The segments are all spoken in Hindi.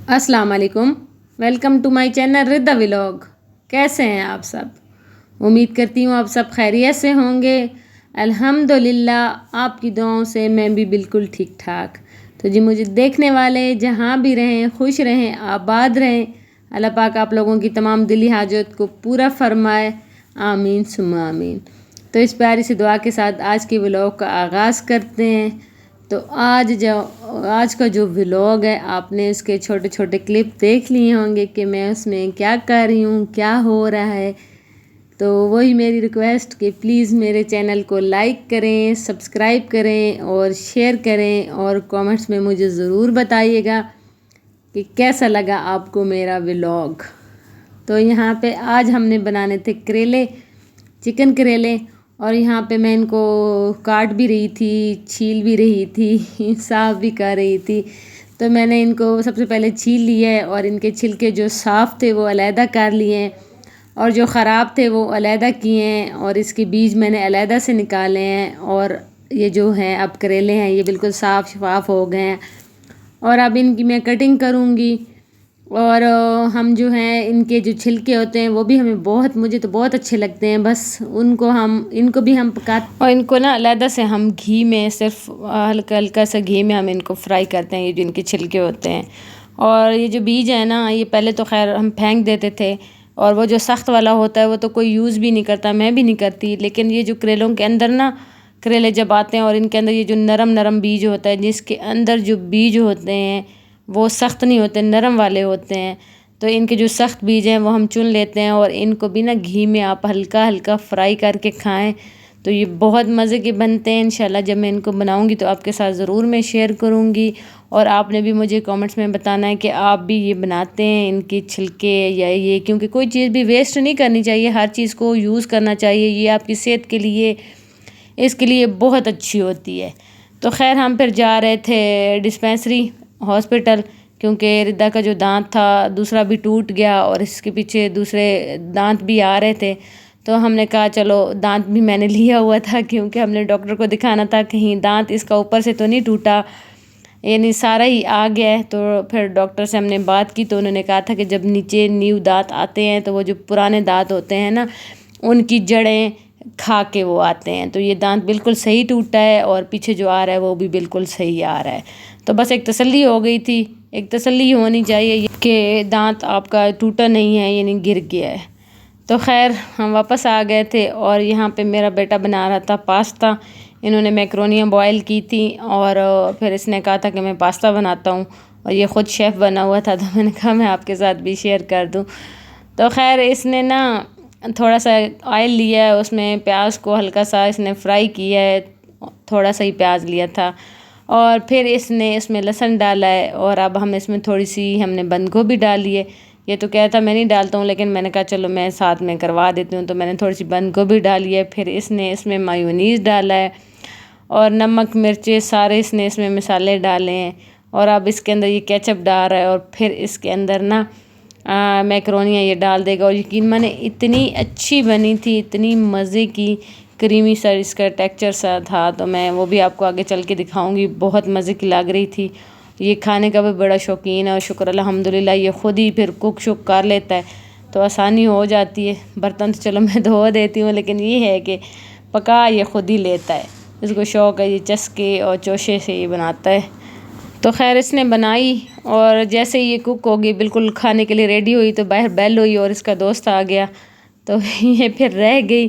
अस्सलाम वालेकुम। Welcome to my channel Ridda vlog. कैसे हैं आप सब? उम्मीद करती हूँ आप सब खैरियत से होंगे। अल्हम्दुलिल्लाह आपकी दुआओं से मैं भी बिल्कुल ठीक ठाक। तो जी मुझे देखने वाले जहाँ भी रहें खुश रहें, आबाद रहें। अल्लाह पाक आप लोगों की तमाम दिली हाजत को पूरा फरमाए। आमीन सुम्मा आमीन। तो इस प्यारी सी दुआ के साथ आज के व्लॉग का आगाज़ करते हैं। तो आज का जो व्लॉग है आपने इसके छोटे छोटे क्लिप देख लिए होंगे कि मैं उसमें क्या कर रही हूँ, क्या हो रहा है। तो वही मेरी रिक्वेस्ट कि प्लीज़ मेरे चैनल को लाइक करें, सब्सक्राइब करें और शेयर करें और कमेंट्स में मुझे ज़रूर बताइएगा कि कैसा लगा आपको मेरा व्लॉग। तो यहाँ पे आज हमने बनाने थे करेले, चिकन करेले। और यहाँ पे मैं इनको काट भी रही थी, छील भी रही थी, साफ़ भी कर रही थी। तो मैंने इनको सबसे पहले छील लिया है और इनके छिलके जो साफ़ थे वो अलहदा कर लिए हैं और जो ख़राब थे वो अलहदा किए हैं और इसके बीज मैंने अलहदा से निकाले हैं। और ये जो हैं अब करेले हैं ये बिल्कुल साफ़ शफाफ हो गए हैं और अब इनकी मैं कटिंग करूँगी। और हम जो हैं इनके जो छिलके होते हैं वो भी मुझे तो बहुत अच्छे लगते हैं। बस इनको भी हम पकाते और इनको ना अलहदा से हम घी में सिर्फ हल्का हल्का सा घी में हम इनको फ्राई करते हैं, ये जो इनके छिलके होते हैं। और ये जो बीज है ना ये पहले तो खैर हम फेंक देते थे और वो जो सख्त वाला होता है वो तो कोई यूज़ भी नहीं करता, मैं भी नहीं करती। लेकिन ये जो करेलों के अंदर ना करेले जब आते हैं और इनके अंदर ये जो नरम नरम बीज होता है, जिसके अंदर जो बीज होते हैं वो सख्त नहीं होते, नरम वाले होते हैं। तो इनके जो सख्त बीज हैं वो हम चुन लेते हैं और इनको भी ना घी में आप हल्का हल्का फ्राई करके खाएं तो ये बहुत मज़े के बनते हैं। इंशाल्लाह जब मैं इनको बनाऊंगी तो आपके साथ ज़रूर मैं शेयर करूंगी। और आपने भी मुझे कमेंट्स में बताना है कि आप भी ये बनाते हैं इनके छिलके या ये, क्योंकि कोई चीज़ भी वेस्ट नहीं करनी चाहिए, हर चीज़ को यूज़ करना चाहिए। ये आपकी सेहत के लिए, इसके लिए बहुत अच्छी होती है। तो खैर हम फिर जा रहे थे डिस्पेंसरी हॉस्पिटल, क्योंकि रिद्दा का जो दांत था दूसरा भी टूट गया और इसके पीछे दूसरे दांत भी आ रहे थे। तो हमने कहा चलो, दांत भी मैंने लिया हुआ था क्योंकि हमने डॉक्टर को दिखाना था कहीं दांत इसका ऊपर से तो नहीं टूटा, यानी सारा ही आ गया है। तो फिर डॉक्टर से हमने बात की तो उन्होंने कहा था कि जब नीचे न्यू दांत आते हैं तो वो जो पुराने दांत होते हैं ना उनकी जड़ें खा के वो आते हैं। तो ये दांत बिल्कुल सही टूटा है और पीछे जो आ रहा है वो भी बिल्कुल सही आ रहा है। तो बस एक तसल्ली हो गई थी, एक तसल्ली होनी चाहिए कि दांत आपका टूटा नहीं है, यानी गिर गया है। तो खैर हम वापस आ गए थे और यहाँ पे मेरा बेटा बना रहा था पास्ता। इन्होंने मैक्रोनियाँ बॉयल की थी और फिर इसने कहा था कि मैं पास्ता बनाता हूँ और ये ख़ुद शेफ़ बना हुआ था तो मैंने कहा मैं आपके साथ भी शेयर कर दूँ। तो खैर इसने ना थोड़ा सा ऑयल लिया है, उसमें प्याज को हल्का सा इसने फ्राई किया है, थोड़ा सा ही प्याज लिया था और फिर इसने इसमें लहसुन डाला है और अब हम इसमें थोड़ी सी हमने बंद गोभी डाली है। ये तो कहता मैं नहीं डालता हूँ लेकिन मैंने कहा चलो मैं साथ में करवा देती हूँ, तो मैंने थोड़ी सी बंद गोभी डाली है। फिर इसने इसमें मायोनीज़ डाला है और नमक मिर्चे सारे इसने इसमें मसाले डाले हैं और अब इसके अंदर ये केचप डाल रहा है और फिर इसके अंदर ना मैक्रोनियाँ ये डाल देगा। और यकीन माने इतनी अच्छी बनी थी, इतनी मज़े की क्रीमी सा इसका टेक्सचर सा था। तो मैं वो भी आपको आगे चल के दिखाऊंगी, बहुत मज़े की लग रही थी। ये खाने का भी बड़ा शौकीन है और शुक्र अल्हम्दुलिल्लाह ये ख़ुद ही फिर कुक शुक कर लेता है तो आसानी हो जाती है। बर्तन तो चलो मैं धो देती हूँ लेकिन ये है कि पका ये ख़ुद ही लेता है, इसको शौक़ है, ये चस्के और चोशे से ये बनाता है। तो खैर इसने बनाई और जैसे ही ये कुक होगी बिल्कुल खाने के लिए रेडी हुई तो बाहर बेल हुई और इसका दोस्त आ गया तो ये फिर रह गई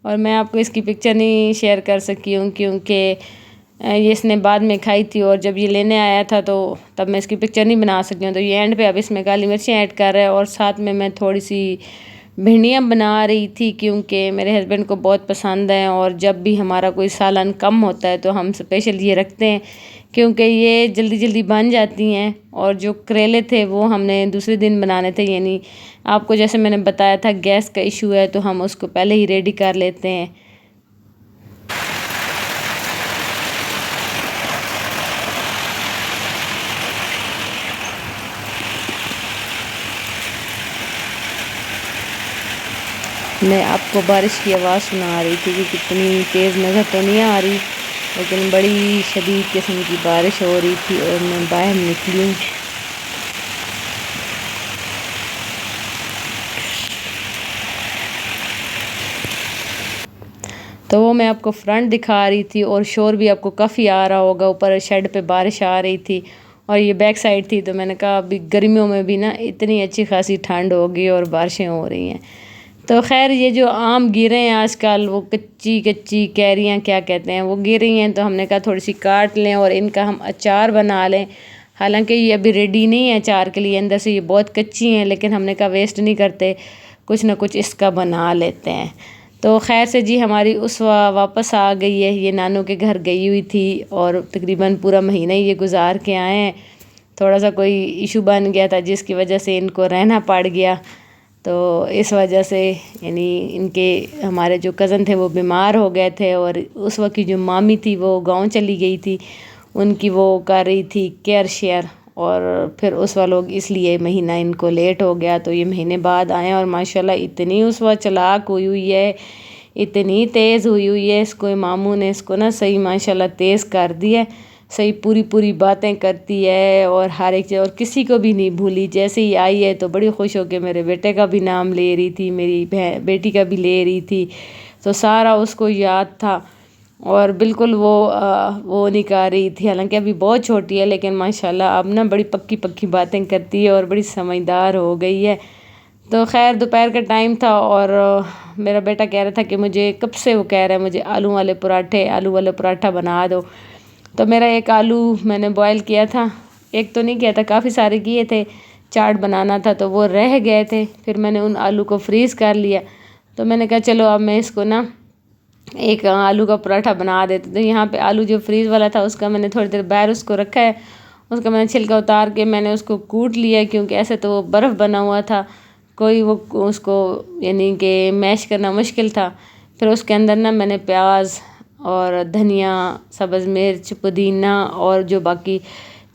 और मैं आपको इसकी पिक्चर नहीं शेयर कर सकी हूँ क्योंकि ये इसने बाद में खाई थी और जब ये लेने आया था तो तब मैं इसकी पिक्चर नहीं बना सकी हूँ। तो ये एंड पे अब इसमें काली मिर्चें ऐड कर रहा है और साथ में मैं थोड़ी सी भिंडियाँ बना रही थी क्योंकि मेरे हस्बैंड को बहुत पसंद है और जब भी हमारा कोई सालन कम होता है तो हम स्पेशल ये रखते हैं क्योंकि ये जल्दी जल्दी बन जाती हैं। और जो करेले थे वो हमने दूसरे दिन बनाने थे, यानी आपको जैसे मैंने बताया था गैस का इशू है तो हम उसको पहले ही रेडी कर लेते हैं। मैं आपको बारिश की आवाज़ सुना रही थी कि कितनी तेज़ नज़र तो नहीं आ रही लेकिन बड़ी शदीद किस्म की बारिश हो रही थी और मैं बाहर निकली हूँ। तो वो मैं आपको फ्रंट दिखा रही थी और शोर भी आपको काफ़ी आ रहा होगा, ऊपर शेड पे बारिश आ रही थी और ये बैक साइड थी। तो मैंने कहा अभी गर्मियों में भी ना इतनी अच्छी खासी ठंड होगी और बारिशें हो रही हैं। तो खैर ये जो आम गिरे हैं आजकल, वो कच्ची कच्ची कैरियाँ क्या कहते हैं, वो गिर रही हैं। तो हमने कहा थोड़ी सी काट लें और इनका हम अचार बना लें। हालांकि ये अभी रेडी नहीं है अचार के लिए, अंदर से ये बहुत कच्ची हैं, लेकिन हमने कहा वेस्ट नहीं करते, कुछ ना कुछ इसका बना लेते हैं। तो खैर से जी हमारी उसवा वापस आ गई है। ये नानू के घर गई हुई थी और तकरीबन पूरा महीना ये गुजार के आए हैं। थोड़ा सा कोई इशू बन गया था जिसकी वजह से इनको रहना पड़ गया। तो इस वजह से यानी इनके हमारे जो कज़न थे वो बीमार हो गए थे और उस वक्त की जो मामी थी वो गांव चली गई थी, उनकी वो कर रही थी केयर शेयर। और फिर उस लोग इसलिए महीना इनको लेट हो गया। तो ये महीने बाद आए और माशाल्लाह इतनी उस वक्त चलाक हुई है, इतनी तेज़ हुई है। इसको मामू ने इसको ना सही माशाल्लाह तेज़ कर दिया, सही पूरी पूरी बातें करती है और हर एक चीज़, और किसी को भी नहीं भूली। जैसे ही आई है तो बड़ी खुश होकर मेरे बेटे का भी नाम ले रही थी, मेरी बेटी का भी ले रही थी। तो सारा उसको याद था और बिल्कुल वो नहीं कर रही थी। हालांकि अभी बहुत छोटी है, लेकिन माशाल्लाह अब ना बड़ी पक्की पक्की बातें करती है और बड़ी समझदार हो गई है। तो खैर दोपहर का टाइम था और मेरा बेटा कह रहा था कि मुझे कब से वो कह रहा है मुझे आलू वाले पराठा बना दो। तो मेरा एक आलू मैंने बॉयल किया था, एक तो नहीं किया था, काफ़ी सारे किए थे। चाट बनाना था तो वो रह गए थे, फिर मैंने उन आलू को फ्रीज़ कर लिया। तो मैंने कहा चलो अब मैं इसको ना एक आलू का पराठा बना देते। तो यहाँ पे आलू जो फ्रीज़ वाला था उसका मैंने थोड़ी देर बाहर उसको रखा है, उसका मैंने छिलका उतार के मैंने उसको कूट लिया, क्योंकि ऐसे तो वो बर्फ़ बना हुआ था, कोई वो उसको यानी कि मैश करना मुश्किल था। फिर उसके अंदर ना मैंने प्याज और धनिया, सब्ज़ मिर्च, पुदीना और जो बाकी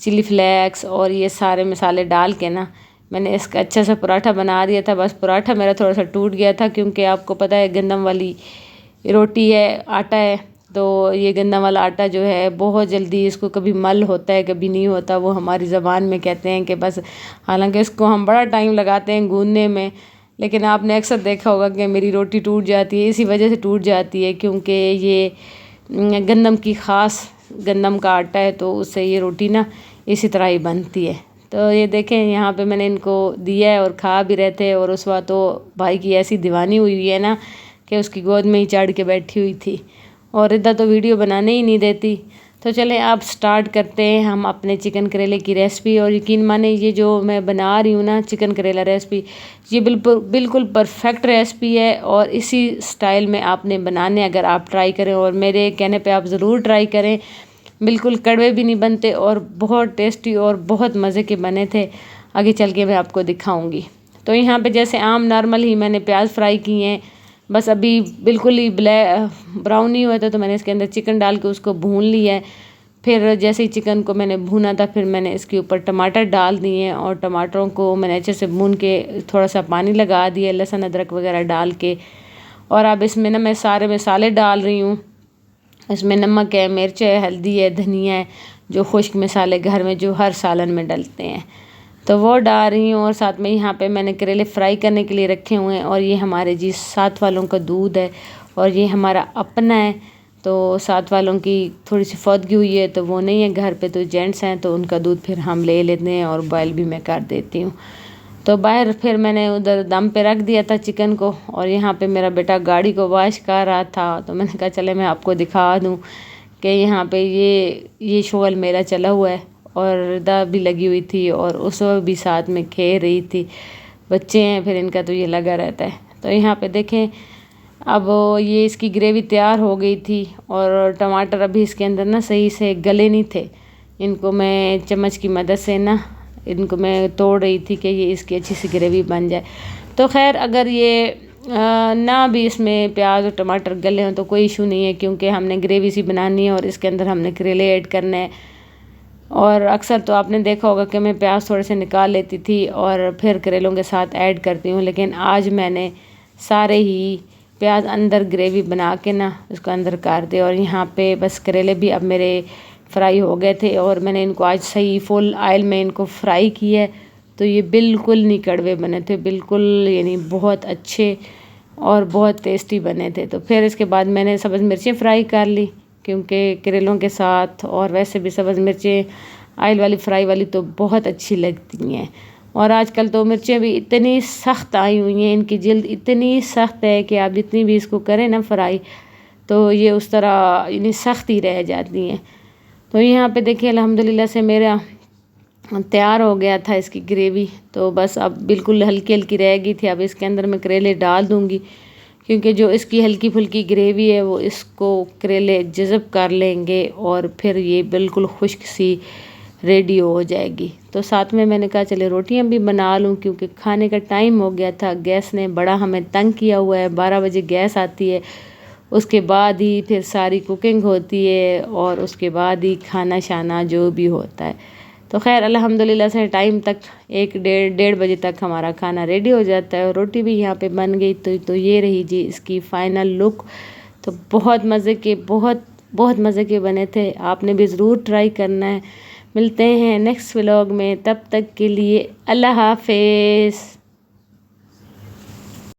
चिली फ्लेक्स और ये सारे मसाले डाल के ना मैंने इसका अच्छा सा पराठा बना दिया था। बस पराठा मेरा थोड़ा सा टूट गया था, क्योंकि आपको पता है गंदम वाली रोटी है, आटा है। तो ये गंदम वाला आटा जो है बहुत जल्दी इसको कभी मल होता है कभी नहीं होता, वो हमारी ज़बान में कहते हैं कि बस। हालांकि इसको हम बड़ा टाइम लगाते हैं गूंदने में, लेकिन आपने अक्सर देखा होगा कि मेरी रोटी टूट जाती है। इसी वजह से टूट जाती है क्योंकि ये गंदम की ख़ास गंदम का आटा है, तो उससे ये रोटी ना इसी तरह ही बनती है। तो ये देखें यहाँ पे मैंने इनको दिया है और खा भी रहे थे। और उस वक्त तो भाई की ऐसी दीवानी हुई है ना कि उसकी गोद में ही चढ़ के बैठी हुई थी, और रिद्धा तो वीडियो बनाने ही नहीं देती। तो चलें आप स्टार्ट करते हैं हम अपने चिकन करेले की रेसिपी। और यकीन माने ये जो मैं बना रही हूँ ना चिकन करेला रेसिपी, ये बिल्कुल परफेक्ट रेसिपी है और इसी स्टाइल में आपने बनाने अगर आप ट्राई करें, और मेरे कहने पे आप ज़रूर ट्राई करें। बिल्कुल कड़वे भी नहीं बनते और बहुत टेस्टी और बहुत मज़े के बने थे। आगे चल के मैं आपको दिखाऊँगी। तो यहाँ पर जैसे आम नॉर्मल ही मैंने प्याज फ्राई किए हैं, बस अभी बिल्कुल ही ब्राउन नहीं हुआ था, तो मैंने इसके अंदर चिकन डाल के उसको भून लिया है। फिर जैसे ही चिकन को मैंने भूना था, फिर मैंने इसके ऊपर टमाटर डाल दिए और टमाटरों को मैंने अच्छे से भून के थोड़ा सा पानी लगा दिया, लहसुन अदरक वगैरह डाल के। और अब इसमें ना मैं सारे मसाले डाल रही हूँ। इसमें नमक है, मिर्च है, हल्दी है, धनिया है, जो खुश्क मसाले घर में जो हर सालन में डलते हैं, तो वो डाल रही हूँ। और साथ में यहाँ पे मैंने करेले फ्राई करने के लिए रखे हुए हैं। और ये हमारे जी साथ वालों का दूध है और ये हमारा अपना है। तो साथ वालों की थोड़ी सी फौतगी हुई है तो वो नहीं है घर पे, तो जेंट्स हैं तो उनका दूध फिर हम ले लेते हैं और बॉयल भी मैं कर देती हूँ। तो बाहर फिर मैंने उधर दम पे रख दिया था चिकन को, और यहाँ पे मेरा बेटा गाड़ी को वॉश कर रहा था। तो मैंने कहा चले मैं आपको दिखा दूँ कि यहाँ पे ये शोल मेरा चला हुआ है। और रिदा भी लगी हुई थी और उस वक्त भी साथ में खेल रही थी। बच्चे हैं फिर इनका तो ये लगा रहता है। तो यहाँ पे देखें अब ये इसकी ग्रेवी तैयार हो गई थी और टमाटर अभी इसके अंदर ना सही से गले नहीं थे। इनको मैं चम्मच की मदद से ना इनको मैं तोड़ रही थी कि ये इसकी अच्छी सी ग्रेवी बन जाए। तो खैर अगर ये ना भी इसमें प्याज और टमाटर गले हों तो कोई इशू नहीं है, क्योंकि हमने ग्रेवी सी बनानी है और इसके अंदर हमने करेले ऐड करने हैं। और अक्सर तो आपने देखा होगा कि मैं प्याज थोड़े से निकाल लेती थी और फिर करेलों के साथ ऐड करती हूँ, लेकिन आज मैंने सारे ही प्याज अंदर ग्रेवी बना के ना उसको अंदर कर दिया। और यहाँ पे बस करेले भी अब मेरे फ्राई हो गए थे और मैंने इनको आज सही फुल ऑयल में इनको फ्राई किया है। तो ये बिल्कुल नहीं कड़वे बने थे, बिल्कुल यानी बहुत अच्छे और बहुत टेस्टी बने थे। तो फिर इसके बाद मैंने सब्ज़ मिर्चें फ्राई कर ली, क्योंकि करेलों के साथ और वैसे भी सब्ज़ मिर्चें ऑयल वाली फ्राई वाली तो बहुत अच्छी लगती हैं। और आजकल तो मिर्चें भी इतनी सख्त आई हुई हैं, इनकी जल्द इतनी सख्त है कि आप जितनी भी इसको करें ना फ्राई तो ये उस तरह यानी सख्त ही रह जाती हैं। तो यहाँ पे देखिए अल्हम्दुलिल्लाह से मेरा तैयार हो गया था इसकी ग्रेवी। तो बस अब बिल्कुल हल्की हल्की रह गई थी। अब इसके अंदर मैं करेले डाल दूँगी, क्योंकि जो इसकी हल्की फुल्की ग्रेवी है वो इसको करेले जज़ब कर लेंगे और फिर ये बिल्कुल खुश्क सी रेडी हो जाएगी। तो साथ में मैंने कहा चले रोटियां भी बना लूँ, क्योंकि खाने का टाइम हो गया था। गैस ने बड़ा हमें तंग किया हुआ है, 12 बजे गैस आती है, उसके बाद ही फिर सारी कुकिंग होती है और उसके बाद ही खाना शाना जो भी होता है। तो खैर अल्हम्दुलिल्लाह से टाइम तक 1 डेढ़ बजे तक हमारा खाना रेडी हो जाता है और रोटी भी यहाँ पे बन गई। तो ये रही जी इसकी फ़ाइनल लुक। तो बहुत मज़े के बहुत मज़े के बने थे, आपने भी ज़रूर ट्राई करना है। मिलते हैं नेक्स्ट व्लॉग में, तब तक के लिए अल्लाह हाफ़िज़।